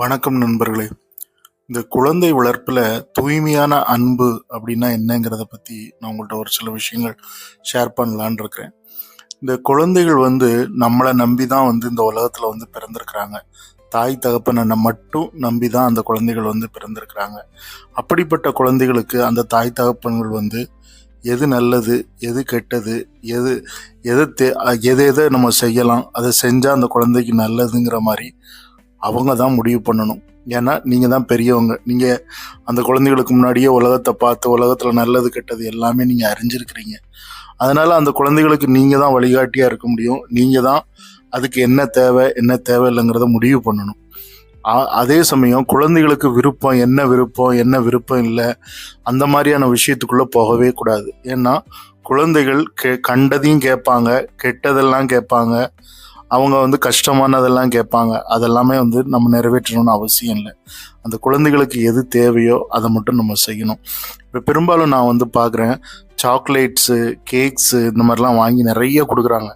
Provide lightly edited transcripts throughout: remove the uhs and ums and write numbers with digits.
வணக்கம் நண்பர்களே. இந்த குழந்தை வளர்ப்பில் தூய்மையான அன்பு அப்படின்னா என்னங்கிறத பற்றி நான் உங்கள்கிட்ட ஒரு சில விஷயங்கள் ஷேர் பண்ணலான் இருக்கிறேன். இந்த குழந்தைகள் நம்மளை நம்பி தான் இந்த உலகத்தில் பிறந்திருக்கிறாங்க. தாய் தகப்பனை மட்டும் நம்பி தான் அந்த குழந்தைகள் பிறந்திருக்கிறாங்க. அப்படிப்பட்ட குழந்தைகளுக்கு அந்த தாய் தகப்பன்கள் எது நல்லது, எது கெட்டது, எது எது எதை நம்ம செய்யலாம், அதை செஞ்சால் அந்த குழந்தைக்கு நல்லதுங்கிற மாதிரி அவங்க தான் முடிவு பண்ணணும். ஏன்னா நீங்கள் தான் பெரியவங்க. நீங்கள் அந்த குழந்தைகளுக்கு முன்னாடியே உலகத்தை பார்த்து உலகத்தில் நல்லது கெட்டது எல்லாமே நீங்கள் அறிஞ்சிருக்கிறீங்க. அதனால் அந்த குழந்தைகளுக்கு நீங்கள் தான் வழிகாட்டியாக இருக்க முடியும். நீங்கள் தான் அதுக்கு என்ன தேவை என்ன தேவையில்லைங்கிறத முடிவு பண்ணணும். அதே சமயம் குழந்தைகளுக்கு விருப்பம் என்ன விருப்பம் இல்லை அந்த மாதிரியான விஷயத்துக்குள்ளே போகவே கூடாது. ஏன்னா குழந்தைகள் கண்டதையும் கேட்பாங்க, கெட்டதெல்லாம் கேட்பாங்க, அவங்க கஷ்டமானதெல்லாம் கேட்பாங்க. அதெல்லாமே நம்ம நிறைவேற்றணும்னு அவசியம் இல்லை. அந்த குழந்தைகளுக்கு எது தேவையோ அதை மட்டும் நம்ம செய்யணும். இப்போ பெரும்பாலும் நான் பார்க்குறேன், சாக்லேட்ஸு, கேக்ஸு இந்த மாதிரிலாம் வாங்கி நிறைய கொடுக்குறாங்க.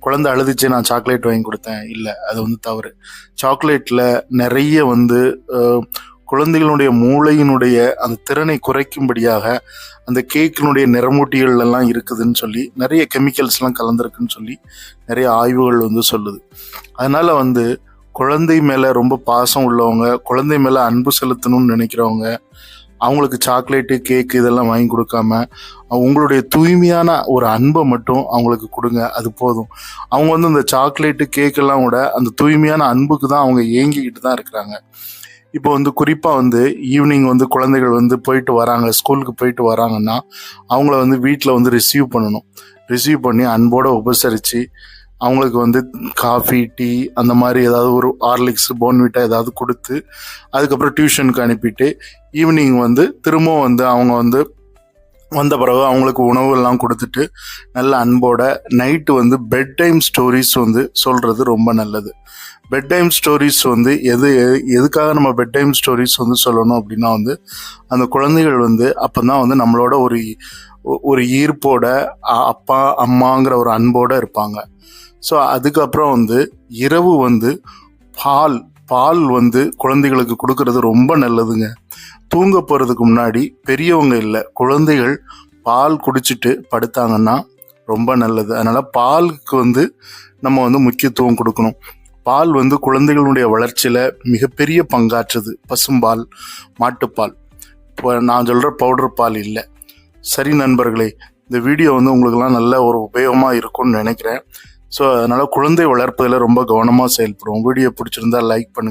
குழந்தை அழுதுச்சு, நான் சாக்லேட் வாங்கி கொடுத்தேன். இல்லை, அது தவறு. சாக்லேட்டில் நிறைய குழந்தைகளுடைய மூளையினுடைய அந்த திறனை குறைக்கும்படியாக அந்த கேக்கினுடைய நிறமூட்டிகள் எல்லாம் இருக்குதுன்னு சொல்லி, நிறைய கெமிக்கல்ஸ்லாம் கலந்துருக்குன்னு சொல்லி நிறைய ஆய்வுகள் சொல்லுது. அதனால் குழந்தை மேலே ரொம்ப பாசம் உள்ளவங்க, குழந்தை மேலே அன்பு செலுத்தணும்னு நினைக்கிறவங்க, அவங்களுக்கு சாக்லேட்டு, கேக்கு இதெல்லாம் வாங்கி கொடுக்காம உங்களுடைய தூய்மையான ஒரு அன்பை மட்டும் அவங்களுக்கு கொடுங்க. அது போதும். அவங்க இந்த சாக்லேட்டு, கேக்கெல்லாம் கூட அந்த தூய்மையான அன்புக்கு தான் அவங்க ஏங்கிக்கிட்டு தான் இருக்கிறாங்க. இப்போ குறிப்பாக ஈவினிங் குழந்தைகள் போயிட்டு வராங்க, ஸ்கூலுக்கு போயிட்டு வராங்கன்னா அவங்கள வீட்டில் ரிசீவ் பண்ணணும். ரிசீவ் பண்ணி அன்போடு உபசரித்து அவங்களுக்கு காஃபி, டீ அந்த மாதிரி ஏதாவது ஒரு ஹார்லிக்ஸ், போன்விட்டா ஏதாவது கொடுத்து அதுக்கப்புறம் டியூஷனுக்கு அனுப்பிட்டு ஈவினிங் திரும்பவும் அவங்க வந்த பிறகு அவங்களுக்கு உணவுலாம் கொடுத்துட்டு நல்ல அன்போட நைட்டு பெட் டைம் ஸ்டோரிஸ் சொல்கிறது ரொம்ப நல்லது. பெட் டைம் ஸ்டோரிஸ் எதுக்காக நம்ம பெட் டைம் ஸ்டோரிஸ் சொல்லணும் அப்படின்னா அந்த குழந்தைகள் அப்போ தான் நம்மளோட ஒரு ஈர்ப்போட அப்பா அம்மாங்கிற ஒரு அன்போடு இருப்பாங்க. ஸோ அதுக்கப்புறம் இரவு பால் குழந்தைகளுக்கு கொடுக்கறது ரொம்ப நல்லதுங்க. தூங்க போகிறதுக்கு முன்னாடி பெரியவங்க இல்லை, குழந்தைகள் பால் குடிச்சிட்டு படுத்தாங்கன்னா ரொம்ப நல்லது. அதனால் பாலுக்கு நம்ம முக்கியத்துவம் கொடுக்கணும். பால் குழந்தைகளுடைய வளர்ச்சியில் மிகப்பெரிய பங்காற்றுது. பசும்பால், மாட்டுப்பால், இப்போ நான் சொல்கிற பவுடர் பால் இல்லை. சரி நண்பர்களே, இந்த வீடியோ உங்களுக்கெல்லாம் நல்ல ஒரு உபயோகமாக இருக்கும்னு நினைக்கிறேன். ஸோ அதனால் குழந்தை வளர்ப்பதில் ரொம்ப கவனமாக செயல்படுவோம். வீடியோ பிடிச்சிருந்தா லைக் பண்ணுங்கள்.